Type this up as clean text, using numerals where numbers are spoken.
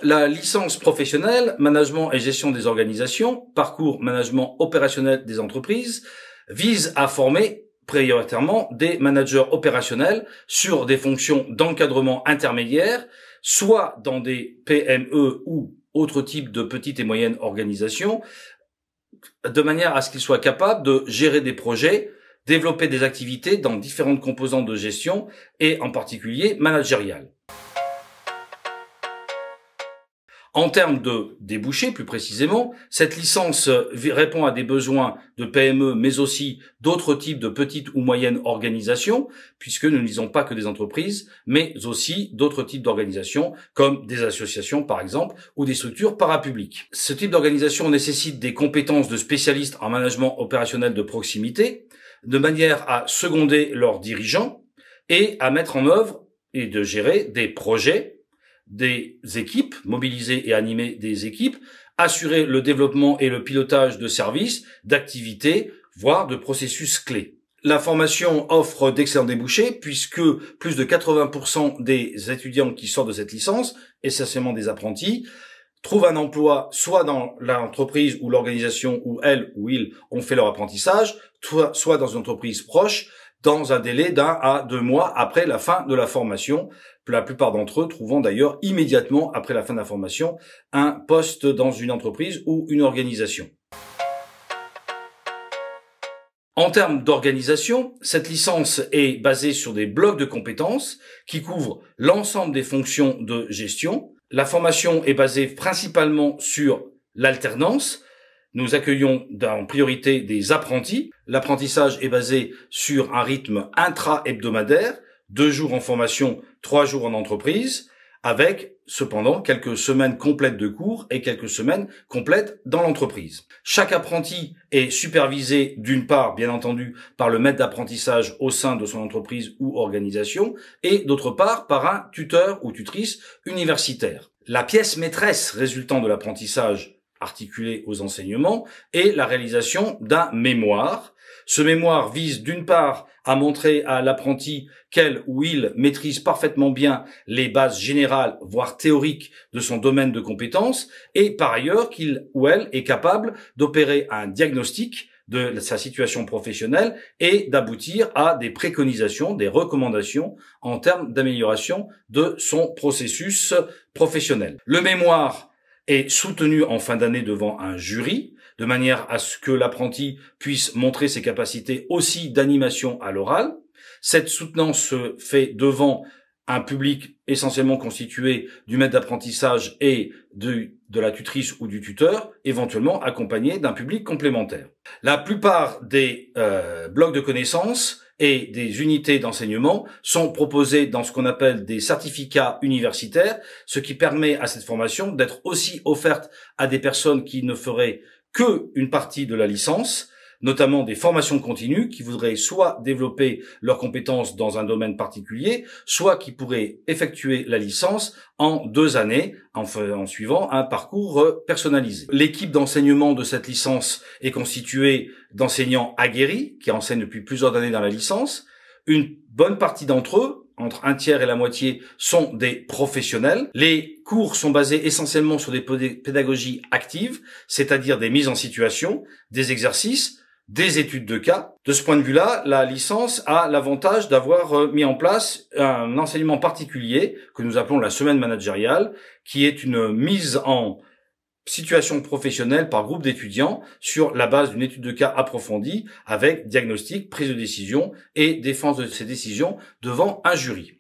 La licence professionnelle, management et gestion des organisations, parcours management opérationnel des entreprises, vise à former prioritairement des managers opérationnels sur des fonctions d'encadrement intermédiaire, soit dans des PME ou autres types de petites et moyennes organisations, de manière à ce qu'ils soient capables de gérer des projets, développer des activités dans différentes composantes de gestion et en particulier managériales. En termes de débouchés, plus précisément, cette licence répond à des besoins de PME, mais aussi d'autres types de petites ou moyennes organisations, puisque nous ne lisons pas que des entreprises, mais aussi d'autres types d'organisations, comme des associations par exemple, ou des structures parapubliques. Ce type d'organisation nécessite des compétences de spécialistes en management opérationnel de proximité, de manière à seconder leurs dirigeants et à mettre en œuvre et de gérer des projets, des équipes, mobiliser et animer des équipes, assurer le développement et le pilotage de services, d'activités, voire de processus clés. La formation offre d'excellents débouchés puisque plus de 80% des étudiants qui sortent de cette licence, essentiellement des apprentis, trouvent un emploi soit dans l'entreprise ou l'organisation où elles ou ils ont fait leur apprentissage, soit dans une entreprise proche, dans un délai d'1 à 2 mois après la fin de la formation. La plupart d'entre eux trouvant d'ailleurs immédiatement après la fin de la formation un poste dans une entreprise ou une organisation. En termes d'organisation, cette licence est basée sur des blocs de compétences qui couvrent l'ensemble des fonctions de gestion. La formation est basée principalement sur l'alternance. Nous accueillons en priorité des apprentis. L'apprentissage est basé sur un rythme intra-hebdomadaire, 2 jours en formation, 3 jours en entreprise, avec cependant quelques semaines complètes de cours et quelques semaines complètes dans l'entreprise. Chaque apprenti est supervisé d'une part, bien entendu, par le maître d'apprentissage au sein de son entreprise ou organisation, et d'autre part par un tuteur ou tutrice universitaire. La pièce maîtresse résultant de l'apprentissage articulé aux enseignements est la réalisation d'un mémoire. Ce mémoire vise d'une part à montrer à l'apprenti qu'elle ou il maîtrise parfaitement bien les bases générales, voire théoriques de son domaine de compétences, et par ailleurs qu'il ou elle est capable d'opérer un diagnostic de sa situation professionnelle et d'aboutir à des préconisations, des recommandations en termes d'amélioration de son processus professionnel. Le mémoire est soutenu en fin d'année devant un jury, de manière à ce que l'apprenti puisse montrer ses capacités aussi d'animation à l'oral. Cette soutenance se fait devant un public essentiellement constitué du maître d'apprentissage et de la tutrice ou du tuteur, éventuellement accompagné d'un public complémentaire. La plupart des blocs de connaissances et des unités d'enseignement sont proposés dans ce qu'on appelle des certificats universitaires, ce qui permet à cette formation d'être aussi offerte à des personnes qui ne feraient que une partie de la licence, notamment des formations continues qui voudraient soit développer leurs compétences dans un domaine particulier, soit qui pourraient effectuer la licence en 2 années en suivant un parcours personnalisé. L'équipe d'enseignement de cette licence est constituée d'enseignants aguerris qui enseignent depuis plusieurs années dans la licence. Une bonne partie d'entre eux, entre un tiers et la moitié, sont des professionnels. Les cours sont basés essentiellement sur des pédagogies actives, c'est-à-dire des mises en situation, des exercices, des études de cas. De ce point de vue-là, la licence a l'avantage d'avoir mis en place un enseignement particulier que nous appelons la semaine managériale, qui est une mise en situation professionnelle par groupe d'étudiants sur la base d'une étude de cas approfondie avec diagnostic, prise de décision et défense de ces décisions devant un jury.